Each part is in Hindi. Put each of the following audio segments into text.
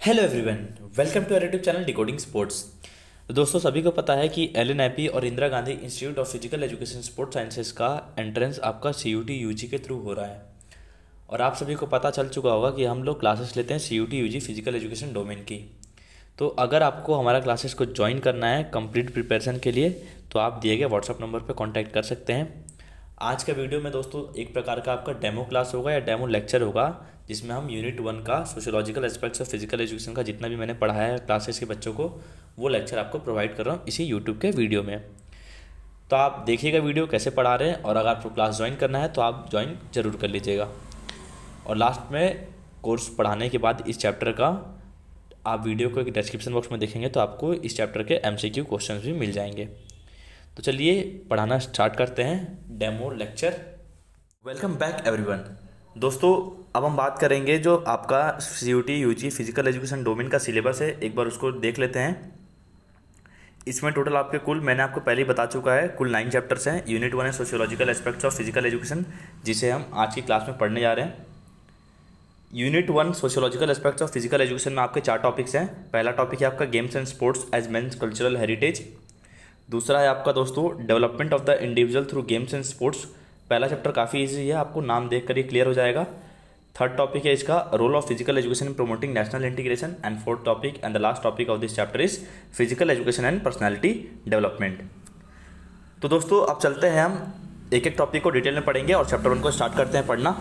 Hello everyone, welcome to our YouTube channel decoding sports. तो दोस्तों सभी को पता है कि एलएनआईपी और Indira Gandhi institute of physical education sports sciences का एंट्रेंस आपका सीयूटी यूजी के थ्रू हो रहा है। और आप सभी को पता चल चुका होगा कि हम लोग क्लासेस लेते हैं CUET UG physical education domain की। तो अगर आपको हमारा क्लासेस को ज्वाइन करना है कंप्लीट प्रिपरेशन के लिए तो आप दिए गए व्हाट्सअप नंबर पर कॉन्टैक्ट कर सकते हैं। आज का वीडियो में दोस्तों एक प्रकार का आपका डेमो क्लास होगा या डेमो लेक्चर होगा, जिसमें हम यूनिट 1 का sociological aspects of physical education का जितना भी मैंने पढ़ाया है क्लासेस के बच्चों को, वो लेक्चर आपको प्रोवाइड कर रहा हूँ इसी यूट्यूब के वीडियो में। तो आप देखिएगा वीडियो कैसे पढ़ा रहे हैं, और अगर आपको क्लास ज्वाइन करना है तो आप ज्वाइन ज़रूर कर लीजिएगा। और लास्ट में कोर्स पढ़ाने के बाद इस चैप्टर का आप वीडियो को एक डिस्क्रिप्शन बॉक्स में देखेंगे तो आपको इस चैप्टर के MCQ क्वेश्चन भी मिल जाएंगे। तो चलिए पढ़ाना स्टार्ट करते हैं demo lecture. Welcome back everyone. दोस्तों अब हम बात करेंगे जो आपका CUET UG physical education domain का सिलेबस है, एक बार उसको देख लेते हैं। इसमें टोटल आपके मैंने आपको पहले ही बता चुका है, कुल 9 चैप्टर्स हैं। यूनिट 1 है sociological aspects of physical education, जिसे हम आज की क्लास में पढ़ने जा रहे हैं। Unit 1 sociological aspects of physical education में आपके 4 टॉपिक्स हैं। पहला टॉपिक है आपका games and sports as men's cultural heritage. दूसरा है आपका दोस्तों development of the individual through games and sports. पहला चैप्टर काफ़ी इजी है, आपको नाम देख कर ही क्लियर हो जाएगा। थर्ड टॉपिक है इसका role of physical education in promoting national integration. And fourth topic and the last topic of this chapter is physical education and personality development. तो दोस्तों अब चलते हैं, हम एक एक टॉपिक को डिटेल में पढ़ेंगे और चैप्टर 1 को स्टार्ट करते हैं पढ़ना।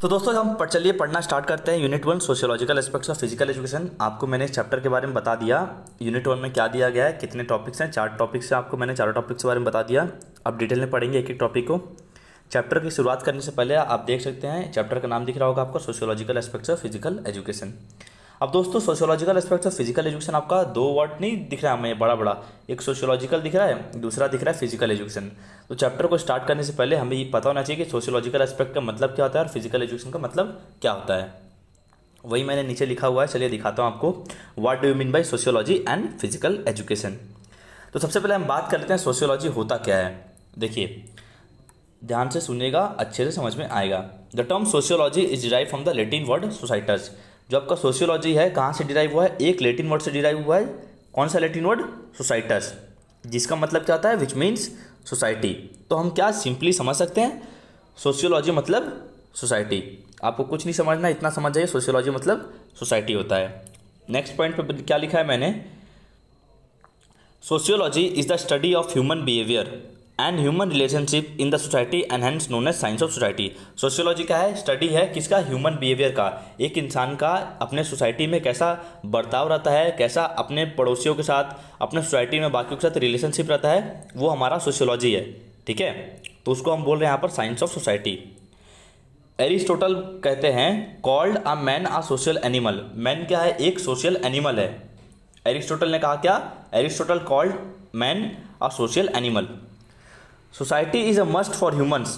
तो दोस्तों हम चलिए पढ़ना स्टार्ट करते हैं। Unit 1 sociological aspects of physical education. आपको मैंने इस चैप्टर के बारे में बता दिया, यूनिट 1 में क्या दिया गया है, कितने टॉपिक्स हैं। 4 टॉपिक्स हैं, आपको मैंने चारों टॉपिक्स के बारे में बता दिया। अब डिटेल में पढ़ेंगे एक एक टॉपिक को। चैप्टर की शुरुआत करने से पहले आप देख सकते हैं चैप्टर का नाम दिख रहा होगा आपको, sociological aspects of physical education. अब दोस्तों sociological aspects of physical education आपका 2 वर्ड नहीं दिख रहा है हमें बड़ा बड़ा, एक सोशियोलॉजिकल दिख रहा है, दूसरा दिख रहा है फिजिकल एजुकेशन। तो चैप्टर को स्टार्ट करने से पहले हमें ये पता होना चाहिए कि सोशियोलॉजिकल एस्पेक्ट का मतलब क्या होता है और फिजिकल एजुकेशन का मतलब क्या होता है। वही मैंने नीचे लिखा हुआ है, चलिए दिखाता हूँ आपको। What do you mean by sociology and physical education. तो सबसे पहले हम बात कर लेते हैं सोशियोलॉजी होता क्या है। देखिए ध्यान से सुनिएगा, अच्छे से समझ में आएगा। The term sociology is derive from the Latin word societas. जो आपका सोशियोलॉजी है कहाँ से डिराइव हुआ है, एक लैटिन वर्ड से डिराइव हुआ है। कौन सा लैटिन वर्ड? सोसाइटस, जिसका मतलब क्या होता है, विच मीन्स सोसाइटी। तो हम क्या सिंपली समझ सकते हैं, सोशियोलॉजी मतलब सोसाइटी। आपको कुछ नहीं समझना, इतना समझ जाइए, सोशियोलॉजी मतलब सोसाइटी होता है। नेक्स्ट पॉइंट पे क्या लिखा है मैंने, sociology is the study of human behaviour and human relationship in the society and hence known as science of society. Sociology क्या है, स्टडी है किसका, ह्यूमन बिहेवियर का। एक इंसान का अपने सोसाइटी में कैसा बर्ताव रहता है, कैसा अपने पड़ोसियों के साथ, अपने सोसाइटी में बाकियों के साथ रिलेशनशिप रहता है, वो हमारा सोशियोलॉजी है। ठीक है, तो उसको हम बोल रहे हैं यहाँ पर साइंस ऑफ सोसाइटी। एरिस्टोटल कहते हैं called a man a social animal. Man क्या है, एक सोशल एनिमल है। एरिस्टोटल ने कहा क्या, Aristotle called man a social animal. Society is a must for humans.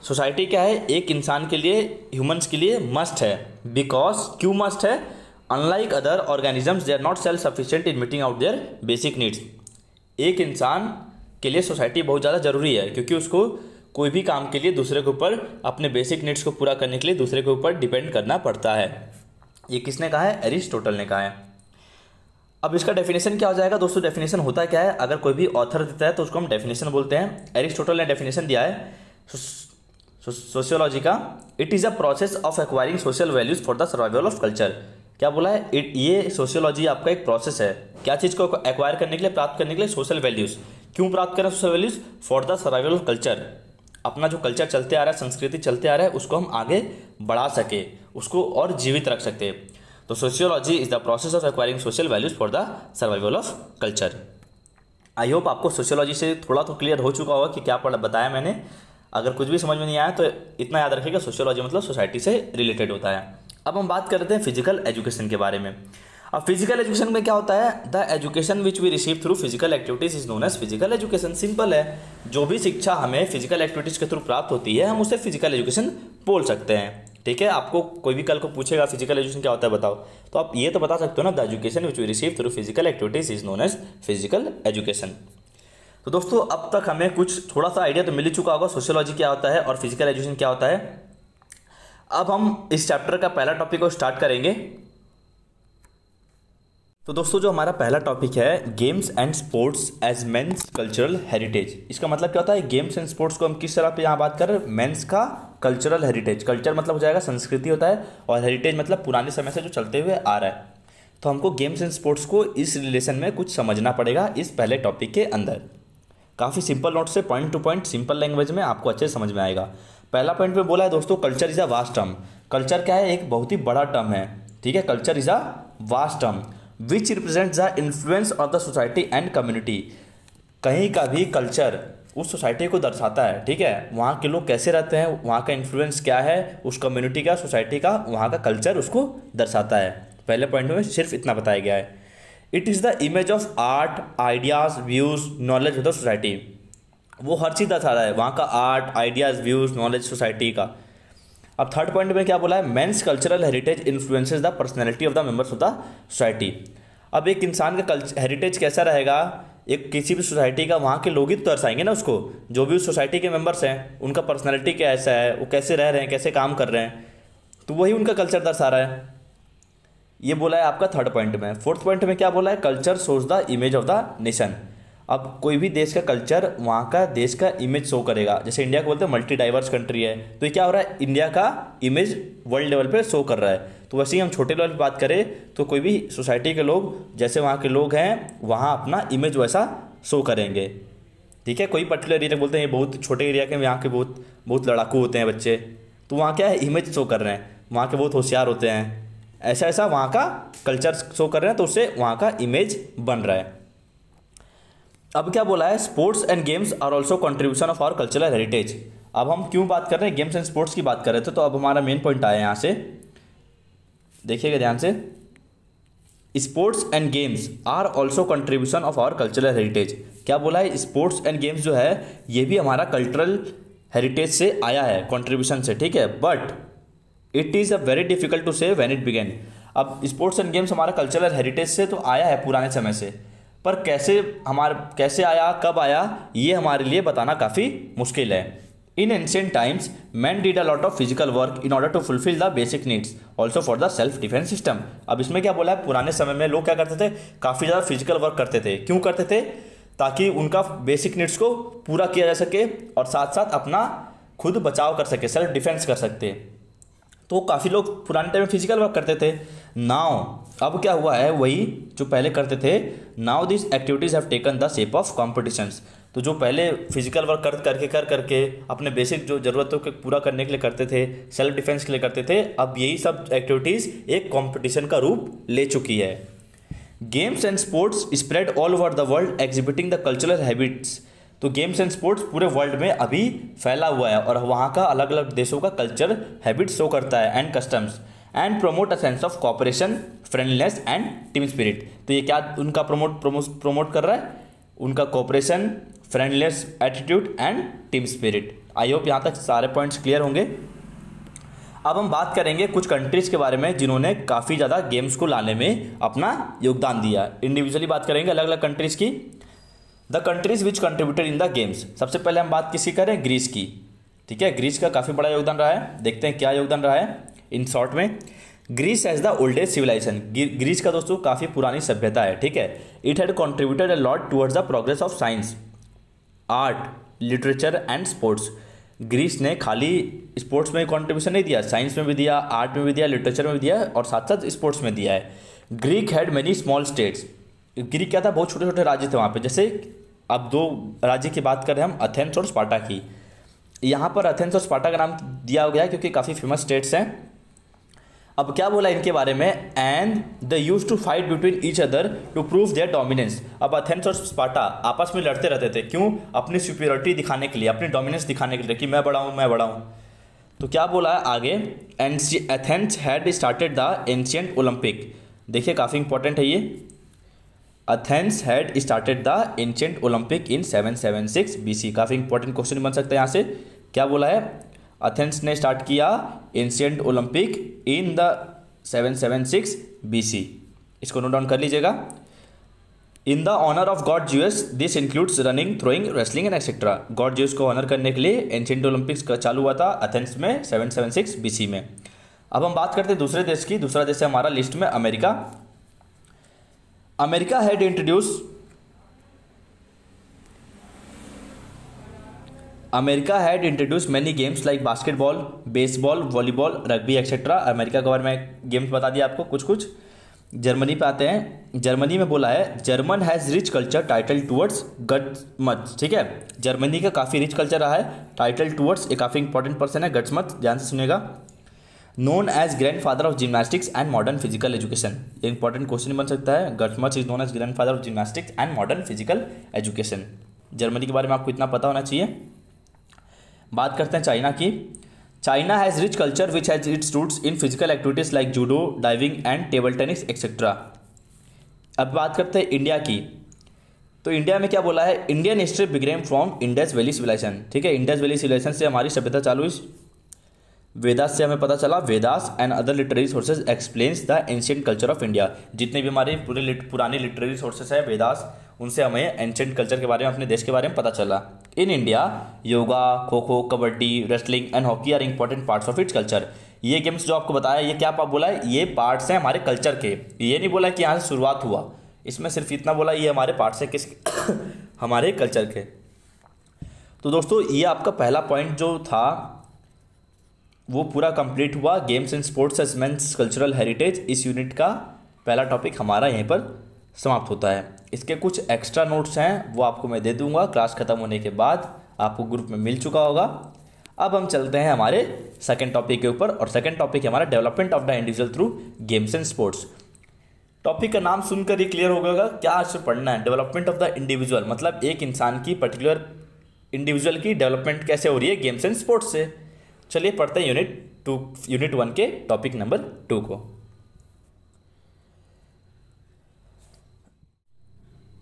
Society क्या है, एक इंसान के लिए, ह्यूमंस के लिए मस्ट है। बिकॉज क्यों मस्ट है, unlike other organisms they are not self sufficient in meeting out their basic needs. एक इंसान के लिए सोसाइटी बहुत ज़्यादा ज़रूरी है, क्योंकि उसको कोई भी काम के लिए दूसरे के ऊपर, अपने बेसिक नीड्स को पूरा करने के लिए दूसरे के ऊपर डिपेंड करना पड़ता है। ये किसने कहा है, एरिस्टोटल ने कहा है। अब इसका डेफिनेशन क्या हो जाएगा दोस्तों, डेफिनेशन होता क्या है, अगर कोई भी ऑथर देता है तो उसको हम डेफिनेशन बोलते हैं। एरिस्टोटल ने डेफिनेशन दिया है सोशियोलॉजी का, it is a process of acquiring social values for the survival of culture. क्या बोला है, ये सोशियोलॉजी आपका एक प्रोसेस है, क्या चीज़ को एक्वायर करने के लिए, प्राप्त करने के लिए, सोशल वैल्यूज। क्यों प्राप्त करें social values, for the survival of culture. अपना जो कल्चर चलते आ रहा है, संस्कृति चलते आ रहा है, उसको हम आगे बढ़ा सके, उसको और जीवित रख सकते। तो sociology is the process of acquiring social values for the survival of culture. I hope आपको सोशियोलॉजी से थोड़ा तो क्लियर हो चुका होगा कि क्या बताया मैंने। अगर कुछ भी समझ में नहीं आया तो इतना याद रखिएगा, सोशियोलॉजी मतलब सोसाइटी से रिलेटेड होता है। अब हम बात करते हैं फिजिकल एजुकेशन के बारे में। अब फिजिकल एजुकेशन में क्या होता है, the education which we receive through physical activities is known as physical education. Simple है, जो भी शिक्षा हमें फिजिकल एक्टिविटीज के थ्रू प्राप्त होती है हम उसे फिजिकल एजुकेशन बोल सकते हैं। ठीक है, आपको कोई भी कल को पूछेगा फिजिकल एजुकेशन क्या होता है बताओ, तो आप ये तो बता सकते हो ना, the education which we receive through physical activities is known as physical education. तो दोस्तों अब तक हमें कुछ थोड़ा सा आइडिया तो मिल ही चुका होगा सोशियोलॉजी क्या होता है और फिजिकल एजुकेशन क्या होता है। अब हम इस चैप्टर का पहला टॉपिक को स्टार्ट करेंगे। तो दोस्तों जो हमारा पहला टॉपिक है games and sports as men's cultural heritage, इसका मतलब क्या होता है? गेम्स एंड स्पोर्ट्स को हम किस तरह पे यहाँ बात कर रहे हैं? मेंस का कल्चरल हेरिटेज। कल्चर मतलब हो जाएगा संस्कृति होता है, और हेरिटेज मतलब पुराने समय से जो चलते हुए आ रहा है। तो हमको गेम्स एंड स्पोर्ट्स को इस रिलेशन में कुछ समझना पड़ेगा इस पहले टॉपिक के अंदर। काफ़ी सिंपल नोट से point two point simple language में आपको अच्छे समझ में आएगा। पहला पॉइंट में बोला है दोस्तों, culture is a vast term. Culture क्या है? एक बहुत ही बड़ा टर्म है, ठीक है। Culture is a vast term which represents the influence of the society and community. कहीं का भी कल्चर उस सोसाइटी को दर्शाता है, ठीक है। वहाँ के लोग कैसे रहते हैं, वहाँ का इन्फ्लुएंस क्या है, उस कम्युनिटी का, सोसाइटी का, वहाँ का कल्चर उसको दर्शाता है। पहले पॉइंट में सिर्फ इतना बताया गया है। It is the image of art, ideas, views, knowledge of the society. वो हर चीज़ दर्शा रहा है, वहाँ का art, ideas, views, knowledge society का। अब थर्ड पॉइंट में क्या बोला है? Men's cultural heritage influences the personality of the members of the society. अब एक इंसान का हेरिटेज कैसा रहेगा? एक किसी भी सोसाइटी का वहाँ के लोग ही तो दर्शाएंगे ना उसको। जो भी उस सोसाइटी के मेंबर्स हैं उनका पर्सनैलिटी कैसा है, वो कैसे रह रहे हैं, कैसे काम कर रहे हैं, तो वही उनका कल्चर दर्शा रहा है। ये बोला है आपका थर्ड पॉइंट में। फोर्थ पॉइंट में क्या बोला है? Culture shows the image of the nation. अब कोई भी देश का कल्चर वहाँ का देश का इमेज शो करेगा। जैसे इंडिया को बोलते हैं मल्टी डाइवर्स कंट्री है, तो ये क्या हो रहा है? इंडिया का इमेज वर्ल्ड लेवल पे शो कर रहा है। तो वैसे ही हम छोटे लेवल पे बात करें तो कोई भी सोसाइटी के लोग जैसे वहाँ के लोग हैं वहाँ अपना इमेज वैसा शो करेंगे, ठीक है। कोई पर्टिकुलर एरिया बोलते हैं ये बहुत छोटे एरिया के यहाँ के बहुत बहुत लड़ाकू होते हैं बच्चे, तो वहाँ क्या है? इमेज शो कर रहे हैं, वहाँ के बहुत होशियार होते हैं, ऐसा ऐसा वहाँ का कल्चर शो कर रहे हैं, तो उससे वहाँ का इमेज बन रहा है। अब क्या बोला है? Sports and games are also contribution of our cultural heritage. अब हम क्यों बात कर रहे हैं? गेम्स एंड स्पोर्ट्स की बात कर रहे थे, तो अब हमारा मेन पॉइंट आया यहाँ से, देखिएगा ध्यान से। Sports and games are also contribution of our cultural heritage. क्या बोला है? स्पोर्ट्स एंड गेम्स जो है ये भी हमारा कल्चरल हेरिटेज से आया है, कॉन्ट्रीब्यूशन से, ठीक है। But it is a very difficult to say when it began. अब स्पोर्ट्स एंड गेम्स हमारा कल्चरल हेरिटेज से तो आया है पुराने समय से, पर कैसे आया, कब आया, ये हमारे लिए बताना काफ़ी मुश्किल है। In ancient times man did a lot of physical work in order to fulfil the basic needs also for the self defence system. अब इसमें क्या बोला है? पुराने समय में लोग क्या करते थे? काफ़ी ज़्यादा फिजिकल वर्क करते थे। क्यों करते थे? ताकि उनका बेसिक नीड्स को पूरा किया जा सके और साथ साथ अपना खुद बचाव कर सके, सेल्फ डिफेंस कर सकते। तो काफ़ी लोग पुराने टाइम में फिजिकल वर्क करते थे। नाउ अब क्या हुआ है? वही जो पहले करते थे, now this activities have taken the shape of competitions. तो जो पहले फिजिकल वर्क कर करके अपने बेसिक जो ज़रूरतों को पूरा करने के लिए करते थे, सेल्फ डिफेंस के लिए करते थे, अब यही सब एक्टिविटीज़ एक कॉम्पिटिशन का रूप ले चुकी है। Games and sports spread all over the world exhibiting the cultural habits. तो गेम्स एंड स्पोर्ट्स पूरे वर्ल्ड में अभी फैला हुआ है और वहाँ का अलग अलग देशों का कल्चर हैबिट शो करता है and customs and promote a sense of cooperation, friendliness and team spirit. तो ये क्या उनका प्रमोट कर रहा है? उनका cooperation, friendliness attitude and team spirit. I hope यहाँ तक सारे पॉइंट्स क्लियर होंगे। अब हम बात करेंगे कुछ कंट्रीज़ के बारे में जिन्होंने काफ़ी ज़्यादा गेम्स को लाने में अपना योगदान दिया। इंडिविजुअली बात करेंगे अलग अलग कंट्रीज़ की। The countries which contributed in the games. सबसे पहले हम बात किसी करें? ग्रीस की, ठीक है। ग्रीस का काफ़ी बड़ा योगदान रहा है, देखते हैं क्या योगदान रहा है इन शॉर्ट में। Greece as the oldest civilisation. Greece का दोस्तों काफ़ी पुरानी सभ्यता है, ठीक है। It had contributed a lot towards the progress of science, art, literature and sports. Greece ने खाली स्पोर्ट्स में कॉन्ट्रीब्यूशन नहीं दिया, साइंस में भी दिया, आर्ट में भी दिया, लिटरेचर में भी दिया और साथ साथ स्पोर्ट्स में दिया है। Greek had many small states. Greek क्या था? बहुत छोटे छोटे राज्य थे वहाँ पे। जैसे अब दो राज्य की बात करें हम, एथेंस और स्पार्टा की। यहाँ पर एथेंस और स्पार्टा का नाम दिया गया क्योंकि काफ़ी फेमस स्टेट्स हैं। अब क्या बोला इनके बारे में? And the use to fight between each other to prove their dominance. अब एथेंस और स्पार्टा आपस में लड़ते रहते थे। क्यों? अपनी सुपीरियरिटी दिखाने के लिए, अपनी डोमिनेंस दिखाने के लिए कि मैं बड़ा हूँ, मैं बड़ा हूँ। तो क्या बोला है आगे? Athens had started the ancient Olympic. देखिए काफ़ी इंपॉर्टेंट है ये। Athens had started the ancient Olympic in 776 BC। काफ़ी इंपॉर्टेंट क्वेश्चन बन सकता है यहाँ से। क्या बोला है? एथेंस ने स्टार्ट किया ancient Olympic in the 776 BC। इसको नोट डाउन कर लीजिएगा। In the honour of god Zeus, this includes running, throwing, wrestling and etcetera. God Zeus को ऑनर करने के लिए एंशिएंट ओलंपिक्स का चालू हुआ था एथेंस में 776 BC में। अब हम बात करते हैं दूसरे देश की। दूसरा देश है हमारा लिस्ट में America. America had introduce America had introduce many games like basketball, baseball, volleyball, rugby etcetera. America के बारे में गेम्स बता दिया आपको कुछ कुछ। जर्मनी पे आते हैं। जर्मनी में बोला है German has rich culture title towards GutsMuths. ठीक है, जर्मनी का काफ़ी रिच कल्चर रहा है। टाइटल टूवर्ड्स एक काफ़ी इंपॉर्टेंट पर्सन है, गट्समथ, ध्यान से सुनिएगा। Known as grandfather of gymnastics and modern physical education, ये इंपॉर्टेंट क्वेश्चन बन सकता है। GutsMuths is known as grandfather of gymnastics and modern physical education. Germany के बारे में आपको इतना पता होना चाहिए। बात करते हैं चाइना की। China has rich culture which has its roots in physical activities like judo, diving and table tennis etcetera. अब बात करते हैं इंडिया की। तो इंडिया में क्या बोला है, Indian history began from Indus valley civilisation. ठीक है, इंडस वैली सिविलाइजेशन से हमारी सभ्यता चालू हुई। वेदास से हमें पता चला, Vedas and other literary sources explains the ancient culture of India. जितने भी हमारे पुरानी लिटरेरी सोर्सेज है वेदास, उनसे हमें एंशिएंट कल्चर के बारे में, अपने देश के बारे में पता चला। In India yoga, kho kho, kabaddi, wrestling and hockey are important parts of its culture. ये गेम्स जो आपको बताया, ये क्या आप बोला है, ये पार्ट्स हैं हमारे कल्चर के। ये नहीं बोला कि यहाँ से शुरुआत हुआ, इसमें सिर्फ इतना बोला ये हमारे पार्ट्स हैं किस हमारे कल्चर के। तो दोस्तों ये आपका पहला पॉइंट जो था वो पूरा कंप्लीट हुआ। Games and sports as men's cultural heritage, इस यूनिट का पहला टॉपिक हमारा यहीं पर समाप्त होता है। इसके कुछ एक्स्ट्रा नोट्स हैं वो आपको मैं दे दूंगा क्लास खत्म होने के बाद, आपको ग्रुप में मिल चुका होगा। अब हम चलते हैं हमारे सेकंड टॉपिक के ऊपर, और सेकंड टॉपिक है हमारा development of the individual through games and sports. Topic का नाम सुनकर ही क्लियर हो गया क्या आज पढ़ना है। डेवलपमेंट ऑफ द इंडिविजुअल मतलब एक इंसान की, पर्टिकुलर इंडिविजुअल की डेवलपमेंट कैसे हो रही है गेम्स एंड स्पोर्ट्स से। चलिए पढ़ते हैं यूनिट 1 के टॉपिक नंबर 2 को।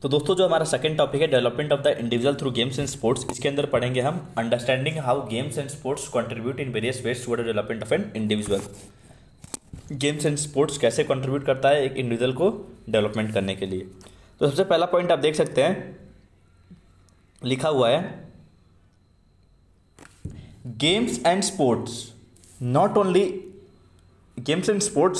तो दोस्तों जो हमारा सेकंड टॉपिक है development of the individual through games and sports, इसके अंदर पढ़ेंगे हम understanding how games and sports contribute in various ways toward development of an individual. Games and sports कैसे कंट्रीब्यूट करता है एक इंडिविजुअल को डेवलपमेंट करने के लिए। तो सबसे पहला पॉइंट आप देख सकते हैं, लिखा हुआ है games and sports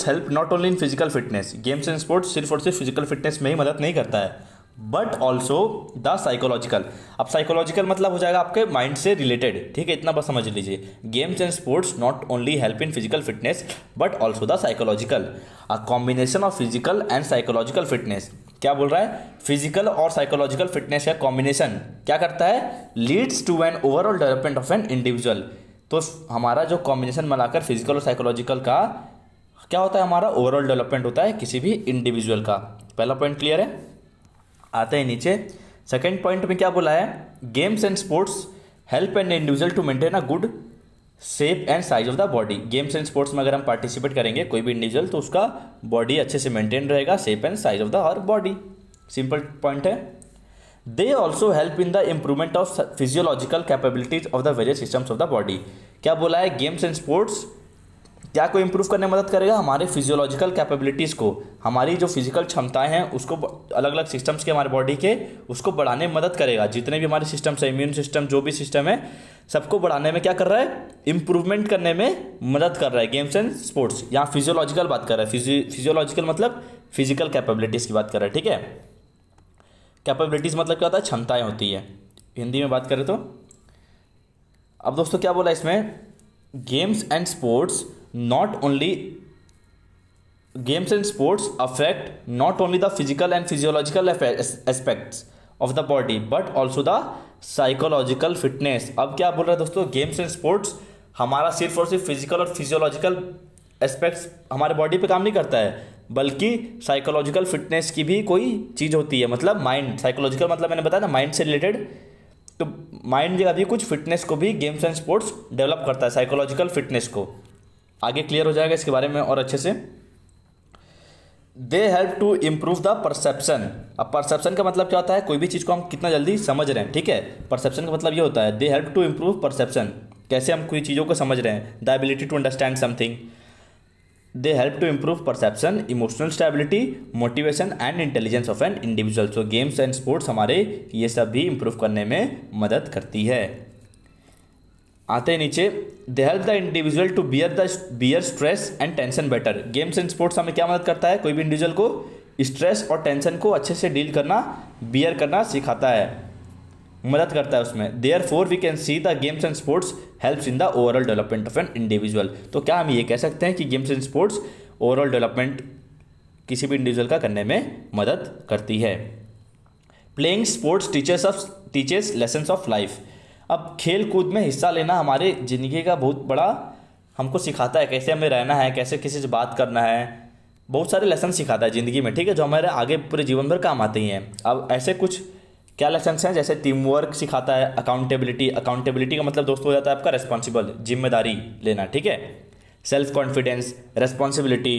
help not only in physical fitness. Games and sports सिर्फ और सिर्फ फिजिकल फिटनेस में ही मदद नहीं करता है, बट ऑल्सो द साइकोलॉजिकल। अब साइकोलॉजिकल मतलब हो जाएगा आपके माइंड से रिलेटेड। ठीक है, इतना बस समझ लीजिए। Games and sports not only help in physical fitness but also the psychological, a combination of physical and psychological fitness. क्या बोल रहा है, फिजिकल और साइकोलॉजिकल फिटनेस का कॉम्बिनेशन क्या करता है, leads to an overall development of an individual. तो हमारा जो कॉम्बिनेशन बनाकर फिजिकल और साइकोलॉजिकल का क्या होता है, हमारा ओवरऑल डेवलपमेंट होता है किसी भी इंडिविजुअल का। पहला पॉइंट क्लियर है। आते हैं नीचे, सेकंड पॉइंट में क्या बोला है, games and sports help an individual to maintain a good shape and size of the body. Games and sports में अगर हम पार्टिसिपेट करेंगे कोई भी इंडिविजुअल, तो उसका बॉडी अच्छे से मेंटेन रहेगा, shape and size of the her body. Simple point है। They also help in the improvement of physiological capabilities of the various systems of the body. क्या बोला है, गेम्स एंड स्पोर्ट्स क्या को इंप्रूव करने में मदद करेगा, हमारे फिजियोलॉजिकल कैपेबिलिटीज़ को, हमारी जो फिजिकल क्षमताएं हैं उसको, अलग अलग सिस्टम्स के हमारे बॉडी के, उसको बढ़ाने में मदद करेगा। जितने भी हमारे सिस्टम्स है, इम्यून सिस्टम, जो भी सिस्टम है, सबको बढ़ाने में क्या कर रहा है, इंप्रूवमेंट करने में मदद कर रहा है गेम्स एंड स्पोर्ट्स। यहाँ फिजियोलॉजिकल बात कर रहा है, फिजियोलॉजिकल मतलब फिजिकल कैपेबिलिटीज़ की बात कर रहा है। ठीक है, कैपेबिलिटीज़ मतलब क्या होता है, क्षमताएँ होती है, हिंदी में बात करें तो। अब दोस्तों क्या बोला इसमें, games and sports affect not only the physical and physiological aspects of the body but also the psychological fitness। अब क्या बोल रहा है दोस्तों, गेम्स एंड स्पोर्ट्स हमारा सिर्फ और सिर्फ फिजिकल और फिजियोलॉजिकल एस्पेक्ट्स हमारे बॉडी पे काम नहीं करता है, बल्कि साइकोलॉजिकल फिटनेस की भी कोई चीज़ होती है। मतलब माइंड, साइकोलॉजिकल मतलब मैंने बताया ना माइंड से रिलेटेड, तो माइंड का भी कुछ फिटनेस को भी गेम्स एंड स्पोर्ट्स डेवलप करता है, साइकोलॉजिकल फिटनेस को। आगे क्लियर हो जाएगा इसके बारे में और अच्छे से। They help to improve the perception. अब परसेप्शन का मतलब क्या होता है, कोई भी चीज़ को हम कितना जल्दी समझ रहे हैं। ठीक है, परसेप्शन का मतलब ये होता है, they help to improve perception, कैसे हम कोई चीज़ों को समझ रहे हैं, the ability to understand something. They help to improve perception, emotional stability, motivation and intelligence of an individual. So games and sports हमारे ये सब भी इम्प्रूव करने में मदद करती है। आते हैं नीचे, they help the individual to bear stress and tension better. Games and sports हमें क्या मदद करता है, कोई भी इंडिविजुअल को स्ट्रेस और टेंशन को अच्छे से डील करना, बियर करना सिखाता है, मदद करता है उसमें। Therefore we can see the games and sports helps in the overall development of an individual. तो क्या हम ये कह सकते हैं कि games and sports overall development किसी भी इंडिविजुअल का करने में मदद करती है। Playing sports teachers lessons of life. अब खेल कूद में हिस्सा लेना हमारे ज़िंदगी का बहुत बड़ा हमको सिखाता है, कैसे हमें रहना है, कैसे किसी से बात करना है, बहुत सारे लेसन सिखाता है ज़िंदगी में, ठीक है, जो हमारे आगे पूरे जीवन भर काम आते ही हैं। अब ऐसे कुछ क्या लेसन्स हैं, जैसे टीम वर्क सिखाता है, अकाउंटेबिलिटी का मतलब दोस्तों हो जाता है आपका रेस्पॉन्सिबल, जिम्मेदारी लेना, ठीक है, self confidence, responsibility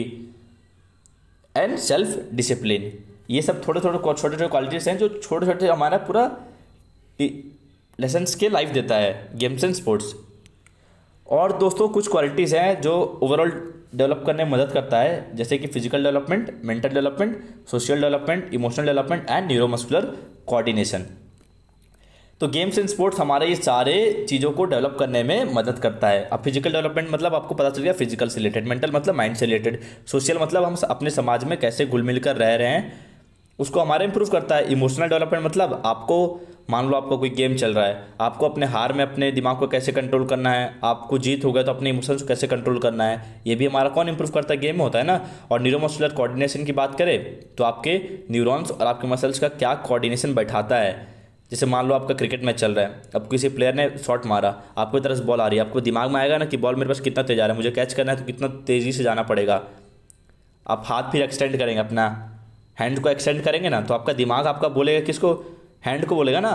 and self discipline. ये सब छोटे छोटे क्वालिटीज़ हैं जो छोटे छोटे हमारा पूरा लेसन्स के लाइफ देता है गेम्स एंड स्पोर्ट्स। और दोस्तों कुछ क्वालिटीज़ हैं जो ओवरऑल डेवलप करने में मदद करता है, जैसे कि physical development, mental development, social development, emotional development and neuromuscular coordination. तो गेम्स एंड स्पोर्ट्स हमारे ये सारे चीज़ों को डेवलप करने में मदद करता है। अब फिजिकल डेवलपमेंट मतलब आपको पता चल गया फिजिकल से रिलेटेड, मेंटल मतलब माइंड से रिलेटेड, सोशल मतलब हम अपने समाज में कैसे घुल मिल कर रह रहे हैं उसको हमारा इंप्रूव करता है। इमोशनल डेवलपमेंट मतलब आपको मान लो आपका कोई गेम चल रहा है, आपको अपने हार में अपने दिमाग को कैसे कंट्रोल करना है, आपको जीत हो गया तो अपने इमोशंस को कैसे कंट्रोल करना है, ये भी हमारा कौन इंप्रूव करता है, गेम होता है ना। और न्यूरोमस्कुलर कोऑर्डिनेशन की बात करें तो आपके न्यूरॉन्स और आपके मसल्स का क्या कोऑर्डिनेशन बैठाता है। जैसे मान लो आपका क्रिकेट मैच चल रहा है, अब किसी प्लेयर ने शॉट मारा, आपको तरफ से बॉल आ रही है, आपको दिमाग में आएगा ना कि बॉल मेरे पास कितना तेज आ रहा है, मुझे कैच करना है तो कितना तेज़ी से जाना पड़ेगा। आप हाथ फिर एक्सटेंड करेंगे, अपना हैंड को एक्सटेंड करेंगे ना, तो आपका दिमाग आपका बोलेगा किसको, हैंड को बोलेगा ना,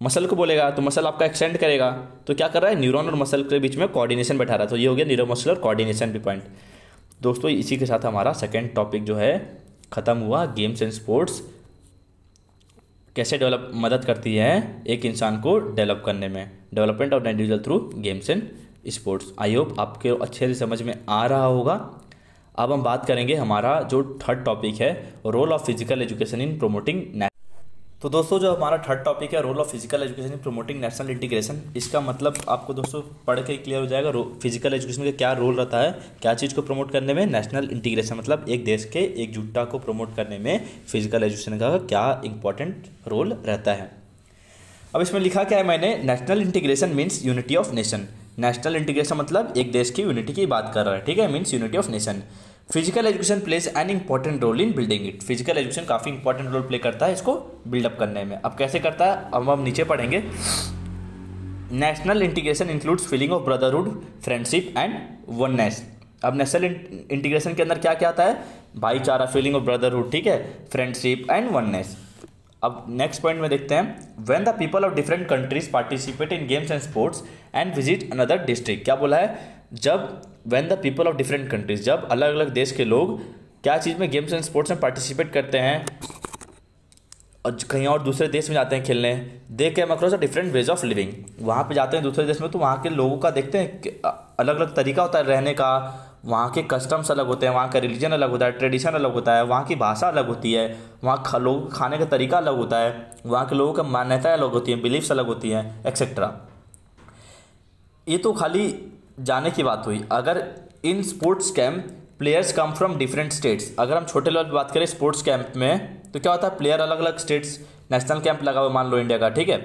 मसल को बोलेगा, तो मसल आपका एक्सटेंड करेगा। तो क्या कर रहा है, न्यूरॉन और मसल के बीच में कोऑर्डिनेशन बैठा रहा है। तो ये हो गया न्यूरोमस्कुलर कोऑर्डिनेशन भी पॉइंट। दोस्तों इसी के साथ हमारा सेकेंड टॉपिक जो है ख़त्म हुआ। गेम्स एंड स्पोर्ट्स कैसे मदद करती है एक इंसान को डेवलप करने में, development of individual through games and sports. I hope आपके अच्छे से समझ में आ रहा होगा। अब हम बात करेंगे हमारा जो थर्ड टॉपिक है, role of physical education in promoting. तो दोस्तों जो हमारा थर्ड टॉपिक है, role of physical education in promoting national integration, इसका मतलब आपको दोस्तों पढ़ के क्लियर हो जाएगा फिजिकल एजुकेशन का क्या रोल रहता है, क्या चीज़ को प्रमोट करने में, नेशनल इंटीग्रेशन मतलब एक देश के एकजुटता को प्रमोट करने में फिजिकल एजुकेशन का क्या इंपॉर्टेंट रोल रहता है। अब इसमें लिखा क्या है मैंने, national integration means unity of nation. National integration मतलब एक देश की यूनिटी की बात कर रहा है, ठीक है, means unity of nation. Physical education plays an important role in building it. Physical education काफ़ी इंपॉर्टेंट रोल प्ले करता है इसको बिल्डअप करने में। अब कैसे करता है, अब हम नीचे पढ़ेंगे। National integration includes feeling of brotherhood, friendship and oneness. अब नेशनल इंटीग्रेशन के अंदर क्या क्या आता है, भाईचारा, फीलिंग ऑफ ब्रदरहुड, ठीक है, फ्रेंडशिप एंड वननेस। अब नेक्स्ट पॉइंट में देखते हैं, when the people of different countries participate in games and sports and visit another district. क्या बोला है, जब when the people of different countries, जब अलग अलग देश के लोग क्या चीज़ में गेम्स एंड स्पोर्ट्स में पार्टिसिपेट करते हैं और कहीं और दूसरे देश में जाते हैं खेलने, they came across a different ways of living. वहाँ पे जाते हैं दूसरे देश में तो वहाँ के लोगों का देखते हैं कि अलग अलग तरीका होता है रहने का, वहाँ के कस्टम्स अलग होते हैं, वहाँ का रिलीजन अलग होता है, ट्रेडिशन अलग होता है, वहाँ की भाषा अलग होती है, वहाँ लोगों के खाने का तरीका अलग होता है, वहाँ के लोगों का मान्यताएं अलग होती हैं, बिलीफ्स अलग होती हैं, एक्सेट्रा। ये तो खाली जाने की बात हुई। अगर in sports camp players come from different states, अगर हम छोटे लेवल पर बात करें स्पोर्ट्स कैंप में तो क्या होता है, प्लेयर अलग अलग स्टेट्स, नेशनल कैंप लगा हुआ मान लो इंडिया का, ठीक है,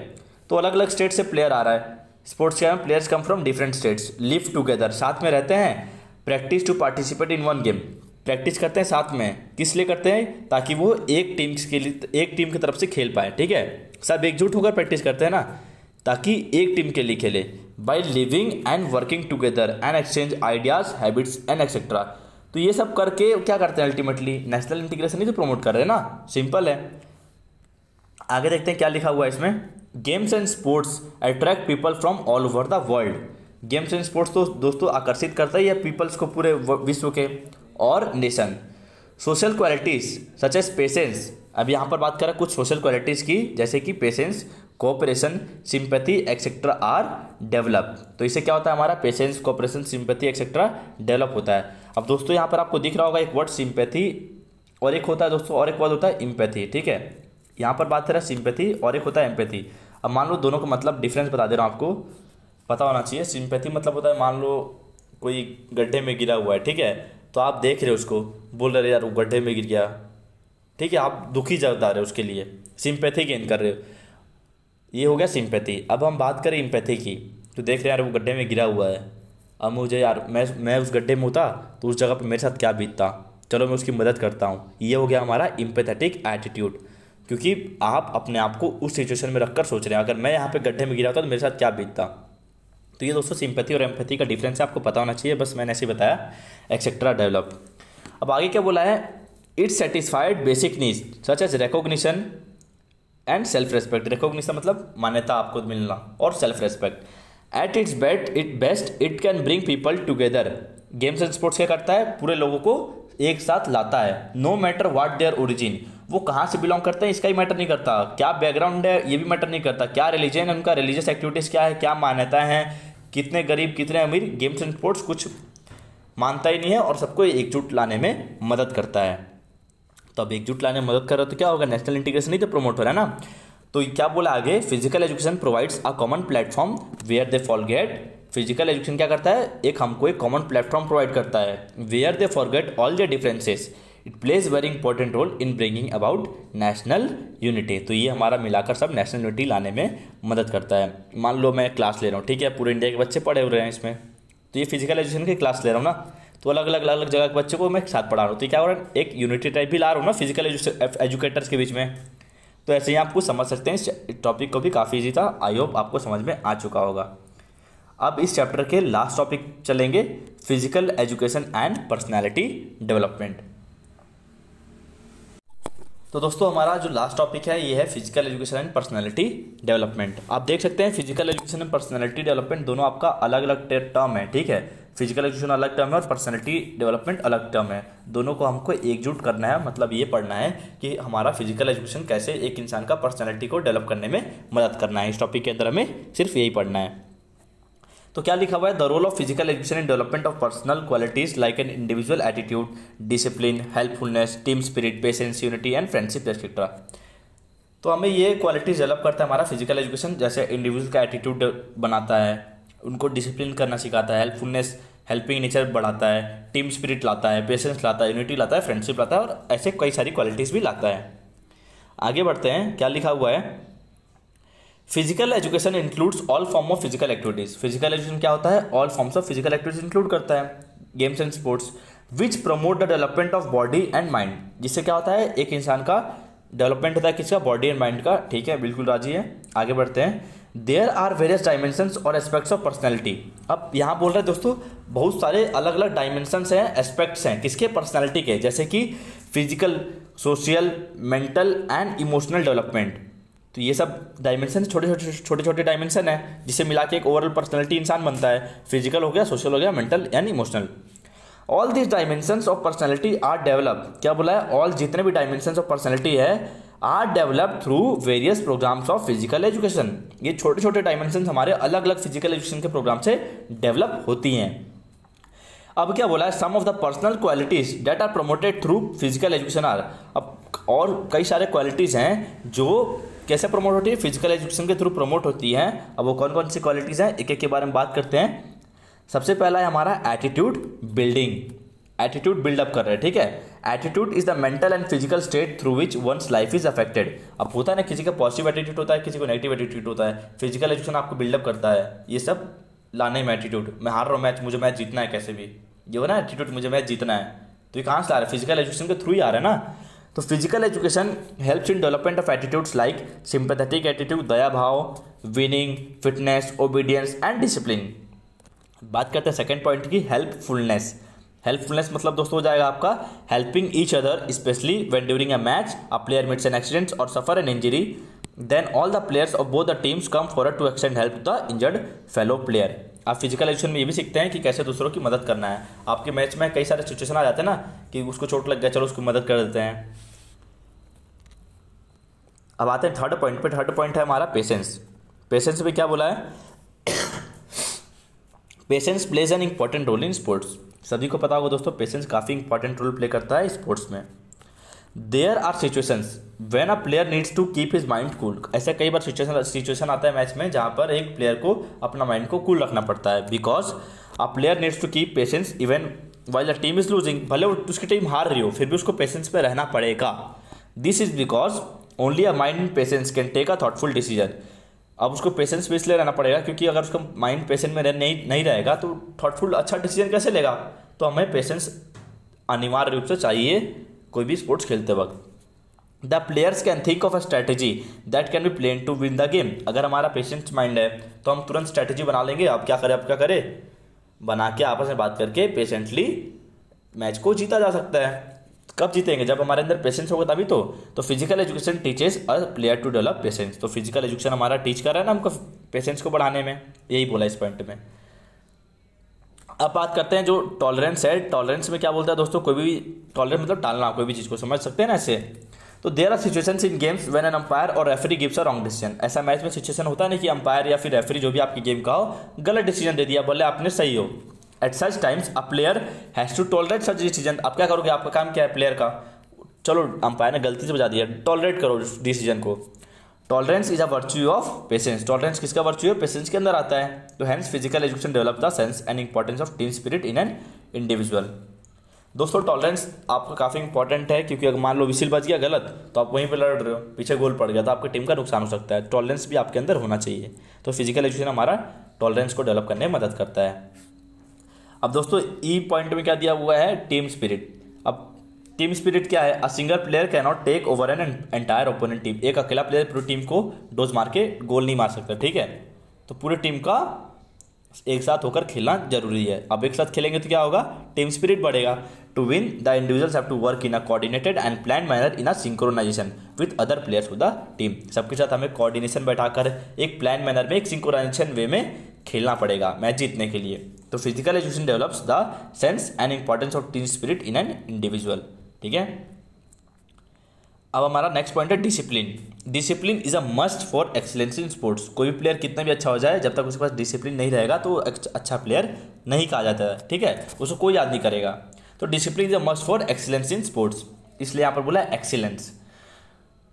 तो अलग अलग स्टेट से प्लेयर आ रहा है। Sports camp players come from different states, live together, साथ में रहते हैं, practice to participate in one game, practice करते हैं साथ में, किस लिए करते हैं, ताकि वो एक टीम के लिए, एक टीम की तरफ से खेल पाए, ठीक है, सब एकजुट होकर प्रैक्टिस करते हैं ना, ताकि एक टीम के लिए खेले। By living and working together and exchange ideas, habits and etcetera. तो ये सब करके क्या करते हैं, अल्टीमेटली नेशनल इंटीग्रेशन ही तो प्रमोट कर रहे हैं ना, सिंपल है। आगे देखते हैं क्या लिखा हुआ है इसमें, games and sports attract people from all over the world. Games and sports तो दोस्तों आकर्षित करता ही है पीपल्स को पूरे विश्व के और nation. Social qualities such as patience, अब यहाँ पर बात करें कुछ सोशल क्वालिटीज़ की, जैसे कि patience, cooperation, sympathy etcetera are develop. तो इससे क्या होता है, हमारा patience, cooperation, sympathy etcetera develop होता है। अब दोस्तों यहाँ पर आपको दिख रहा होगा एक वर्ड सिंपैथी और एक होता है दोस्तों, और एक वर्ड होता है एम्पैथी, ठीक है। यहाँ पर बात करें सिंपैथी और एक होता है एम्पैथी। अब मान लो दोनों का मतलब डिफरेंस बता दे रहा हूँ, आपको पता होना चाहिए। सिंपैथी मतलब होता है, मान लो कोई गड्ढे में गिरा हुआ है, ठीक है, तो आप देख रहे हो उसको, बोल रहे यार वो गड्ढे में गिर गया, ठीक है, आप दुखी जता रहे हो उसके लिए, सिंपैथी गेन कर रहे हो। ये हो गया सिंपैथी। अब हम बात करें इम्पैथी की, तो देख रहे हैं यार वो गड्ढे में गिरा हुआ है, अब मुझे यार मैं उस गड्ढे में होता तो उस जगह पर मेरे साथ क्या बीतता, चलो मैं उसकी मदद करता हूँ। ये हो गया हमारा इम्पैथेटिक एटीट्यूड, क्योंकि आप अपने आप को उस सिचुएशन में रखकर सोच रहे हैं अगर मैं यहाँ पे गड्ढे में गिरा होता तो मेरे साथ क्या बीतता। तो ये दोस्तों सिंपैथी और एम्पैथी का डिफरेंस है, आपको पता होना चाहिए, बस मैंने ऐसे ही बताया। Etcetera develop. अब आगे क्या बोला है, it's satisfied basic needs such as recognition and self respect. Recognition मतलब मान्यता आपको मिलना, और self respect. At its best it can bring people together. Games and sports क्या करता है, पूरे लोगों को एक साथ लाता है। No matter what their origin, वो कहाँ से बिलोंग करते हैं इसका ही मैटर नहीं करता, क्या बैकग्राउंड है ये भी मैटर नहीं करता, क्या रिलीजन है उनका, रिलीजियस एक्टिविटीज़ क्या है, क्या मान्यताएं हैं, कितने गरीब कितने अमीर, गेम्स एंड स्पोर्ट्स कुछ मानता ही नहीं है और सबको एकजुट लाने में मदद करता है। तो अब एकजुट लाने में मदद कर रहा तो क्या होगा, नेशनल इंटीग्रेशन ही तो प्रमोट हो रहा है ना। तो क्या बोला आगे, physical education provides a common platform where they forget. Physical education क्या करता है, एक हमको एक कॉमन प्लेटफॉर्म प्रोवाइड करता है, where they forget all their differences. It plays very important role in bringing about national unity. तो ये हमारा मिलाकर सब नेशनल यूनिटी लाने में मदद करता है। मान लो मैं क्लास ले रहा हूँ, ठीक है, पूरे इंडिया के बच्चे पढ़े हुए हैं इसमें, तो ये फिजिकल एजुकेशन की क्लास ले रहा हूँ ना, तो अलग अलग जगह के बच्चों को मैं साथ पढ़ा रहा हूँ, तो क्या हो रहा है, एक यूनिटी टाइप भी ला रहा हूँ ना फिजिकल एजुकेटर्स के बीच में। तो ऐसे ही आप कुछ समझ सकते हैं। इस टॉपिक को भी काफ़ी ईजी था, आई होप आपको समझ में आ चुका होगा। अब इस चैप्टर के लास्ट टॉपिक चलेंगे, physical education and personality development. तो दोस्तों हमारा जो लास्ट टॉपिक है ये है physical education and personality development. आप देख सकते हैं physical education and personality development दोनों आपका अलग अलग टर्म है, ठीक है। फिजिकल एजुकेशन अलग टर्म है और पर्सनैलिटी डेवलपमेंट अलग टर्म है। दोनों को हमको एकजुट करना है, मतलब ये पढ़ना है कि हमारा फिजिकल एजुकेशन कैसे एक इंसान का पर्सनैलिटी को डेवलप करने में मदद करना है। इस टॉपिक के अंदर हमें सिर्फ यही पढ़ना है। तो क्या लिखा हुआ है, the role of physical education in development of personal qualities like an individual attitude, discipline, helpfulness, team spirit, patience, unity and friendship etcetera. तो हमें ये क्वालिटीज डेवलप करता है हमारा फिजिकल एजुकेशन, जैसे इंडिविजुअल का एटीट्यूड बनाता है, उनको डिसिप्लिन करना सिखाता है, हेल्पफुलनेस हेल्पिंग नेचर बढ़ाता है, टीम स्पिरिट लाता है, पेशेंस लाता है, यूनिटी लाता है, फ्रेंडशिप लाता है, और ऐसे कई सारी क्वालिटीज़ भी लाता है। आगे बढ़ते हैं, क्या लिखा हुआ है, physical education includes all form of physical activities. Physical education क्या होता है, all forms of physical activities include करता है, games and sports, which promote the development of body and mind. जिससे क्या होता है, एक इंसान का डेवलपमेंट होता है, किसका, बॉडी एंड माइंड का, ठीक है, बिल्कुल राजी है। आगे बढ़ते हैं, देयर आर वेरियस डायमेंशंस और एस्पेक्ट्स ऑफ पर्सनैलिटी। अब यहाँ बोल रहे हैं दोस्तों बहुत सारे अलग अलग डायमेंशंस हैं, एस्पेक्ट्स हैं, किसके, पर्सनैलिटी के, जैसे कि physical, social, mental and emotional development. तो ये सब डायमेंशन छोटे छोटे डायमेंशन है, जिसे मिला के एक ओवरऑल पर्सनैलिटी इंसान बनता है। फिजिकल हो गया, सोशल हो गया, mental and emotional. All this dimensions of personality are develop, क्या बोला है, ऑल जितने भी डायमेंशंस ऑफ पर्सनैलिटी है are develop through various programmes of physical education. ये छोटे छोटे डायमेंशंस हमारे अलग अलग फिजिकल एजुकेशन के प्रोग्राम से डेवलप होती हैं। अब क्या बोला है, some of the personal qualities that are promoted through physical education are. अब और कई सारे क्वालिटीज़ हैं जो कैसे प्रमोट होती है, फिजिकल एजुकेशन के थ्रू प्रमोट होती हैं। अब वो कौन कौन सी क्वालिटीज़ हैं, एक एक के बारे में बात करते हैं। सबसे पहला है हमारा एटीट्यूड बिल्डिंग, एटीट्यूड बिल्डअप कर रहे हैं, ठीक है। Attitude is the mental and physical state through which one's life is affected. अब होता है ना, किसी का पॉजिटिव एटीट्यूड होता है, किसी को नेगेटिव एटीट्यूड होता है। फिजिकल एजुकेशन आपको बिल्डअप करता है ये सब लाने में। एटीट्यूड, मैं हार रहा हूँ मैच, मुझे मैच जीतना है कैसे भी, ये हो ना एटीट्यूड, मुझे मैच जीतना है, तो ये कहाँ से आ रहा है, फिजिकल एजुकेशन के थ्रू ही आ रहा है ना। तो physical education helps in development of attitudes like sympathetic attitude, दया भाव, winning, fitness, obedience and discipline. बात करते हैं सेकंड पॉइंट की, हेल्पफुलनेस। हेल्पफुलनेस मतलब दोस्तों हो जाएगा आपका helping each other, specially when during a match a player meets an accident और suffer an injury, then all the players of both the teams come forward to extend help the injured fellow player. आप फिजिकल एजुकेशन में ये भी सीखते हैं कि कैसे दूसरों की मदद करना है। आपके मैच में कई सारे सिचुएशन आ जाते हैं ना कि उसको चोट लग गया, चलो उसको मदद कर देते हैं। अब आते हैं थर्ड पॉइंट पे। थर्ड पॉइंट है हमारा पेशेंस। पेशेंस में क्या बोला है, patience plays an important role in sports. सभी को पता होगा दोस्तों, पेशेंस काफ़ी इंपॉर्टेंट रोल प्ले करता है स्पोर्ट्स में। There are situations when a player needs to keep his mind cool. ऐसे कई बार सिचुएशन आता है मैच में जहाँ पर एक प्लेयर को अपना माइंड को कूल रखना पड़ता है, because a player needs to keep patience even while the team is losing. भले उसकी टीम हार रही हो फिर भी उसको पेशेंस पे रहना पड़ेगा। This is because only a mind in patience can take a thoughtful decision. अब उसको पेशेंस पे इसलिए रहना पड़ेगा क्योंकि अगर उसका माइंड पेशेंस में नहीं रहेगा तो थॉटफुल अच्छा डिसीजन कैसे लेगा। तो हमें पेशेंस अनिवार्य रूप से चाहिए कोई भी स्पोर्ट्स खेलते वक्त। The players can think of a strategy that can be plan to win the game. अगर हमारा पेशेंस माइंड है तो हम तुरंत स्ट्रैटेजी बना लेंगे, अब क्या करें बना के आपस में बात करके पेशेंटली मैच को जीता जा सकता है। कब जीतेंगे, जब हमारे अंदर पेशेंस होगा तभी तो physical education teaches a player to develop patience. तो फिजिकल एजुकेशन हमारा टीच कर रहा है ना हमको पेशेंस को बढ़ाने में, यही बोला इस पॉइंट में। अब बात करते हैं जो टॉलरेंस है। टॉलरेंस में क्या बोलता है दोस्तों, कोई भी टॉलरेंस मतलब टालना, कोई भी चीज़ को समझ सकते हैं ना ऐसे। तो there are situations in games when an umpire और referee gives a wrong decision. ऐसा मैच में सिचुएशन होता है ना कि अंपायर या फिर रेफरी जो भी आपकी गेम का हो गलत डिसीजन दे दिया, बोले आपने सही हो। At such times a player has to tolerate such decision. अब क्या करोगे, आपका काम क्या है प्लेयर का, चलो अंपायर ने गलती से बजा दिया, टॉलरेट करो डिसीजन को। Tolerance is a virtue of patience. Tolerance किसका वर्च्यू है, पेशेंस के अंदर आता है। तो hence physical education develop the sense and importance of team spirit in an individual. दोस्तों टॉलरेंस आपका काफ़ी इंपॉर्टेंट है क्योंकि अगर मान लो विसिल बज गया गलत तो आप वहीं पर लड़ रहे हो, पीछे गोल पड़ गया तो आपकी टीम का नुकसान हो सकता है। टॉलरेंस भी आपके अंदर होना चाहिए। तो फिजिकल एजुकेशन हमारा टॉलरेंस को डेवलप करने में मदद करता है। अब दोस्तों ई पॉइंट में क्या दिया हुआ है, टीम स्पिरिट। अब टीम स्पिरिट क्या है, a single player can not take over an entire opponent team. एक अकेला प्लेयर पूरी टीम को डोज मार के गोल नहीं मार सकता, ठीक है। तो पूरी टीम का एक साथ होकर खेलना जरूरी है। अब एक साथ खेलेंगे तो क्या होगा, टीम स्पिरिट बढ़ेगा। To win the individuals have to work in a coordinated and planned manner in a synchronization with other players of the team. सबके साथ हमें कोऑर्डिनेशन बैठाकर एक प्लान मैनर में, एक सिंक्रोनाइजेशन वे में खेलना पड़ेगा मैच जीतने के लिए। तो physical education develops the sense and importance of team spirit in an individual, ठीक है। अब हमारा नेक्स्ट पॉइंट है discipline. Discipline is a must for excellence in sports. कोई भी प्लेयर कितना भी अच्छा हो जाए, जब तक उसके पास डिसिप्लिन नहीं रहेगा तो अच्छा प्लेयर नहीं कहा जाता है, ठीक है, उसको कोई याद नहीं करेगा। तो discipline is a must for excellence in sports, इसलिए यहाँ पर बोला excellence.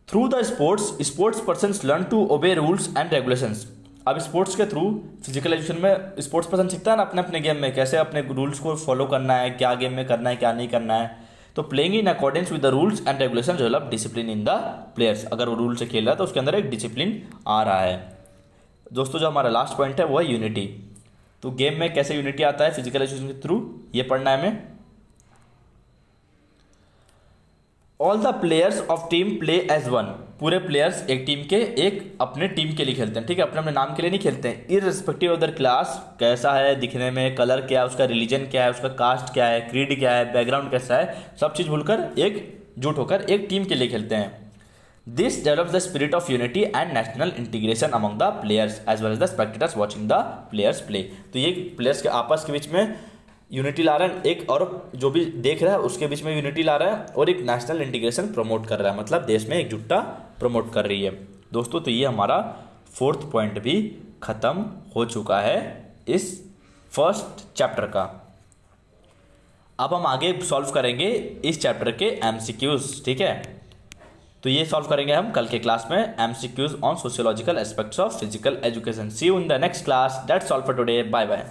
Through the sports persons learn to obey rules and regulations. अब स्पोर्ट्स के थ्रू फिजिकल एजुकेशन में स्पोर्ट्स पर्सन सीखता है ना अपने अपने गेम में कैसे अपने रूल्स को फॉलो करना है, क्या गेम में करना है क्या नहीं करना है। तो playing in accordance with the rules and regulation develop discipline in the players. अगर वो रूल से खेल रहा है तो उसके अंदर एक डिसिप्लिन आ रहा है। दोस्तों जो हमारा लास्ट पॉइंट है वो है यूनिटी। तो गेम में कैसे यूनिटी आता है फिजिकल एजुकेशन के थ्रू, ये पढ़ना है हमें। All the players of team play as one. पूरे प्लेयर्स एक टीम के एक अपने टीम के लिए खेलते हैं, ठीक है, अपने अपने नाम के लिए नहीं खेलते हैं। इररिस्पेक्टिव ऑफ देयर क्लास, कैसा है दिखने में, कलर क्या है, उसका रिलीजन क्या है, उसका कास्ट क्या है, क्रीड क्या है, बैकग्राउंड कैसा है, सब चीज़ भूलकर एकजुट होकर एक टीम के लिए खेलते हैं। This develops the spirit of unity and national integration among the players as well as the spectators watching the players play. तो ये प्लेयर्स के आपस के बीच में यूनिटी ला रहा है, एक और जो भी देख रहा है उसके बीच में यूनिटी ला रहा है, और एक नेशनल इंटीग्रेशन प्रमोट कर रहा है, मतलब देश में एकजुटता प्रमोट कर रही है। दोस्तों तो ये हमारा 4th पॉइंट भी खत्म हो चुका है इस फर्स्ट चैप्टर का। अब हम आगे सॉल्व करेंगे इस चैप्टर के MCQs, ठीक है। तो ये सॉल्व करेंगे हम कल के क्लास में, MCQs on sociological aspects of physical education. See you in the next class. That's all for today, bye bye.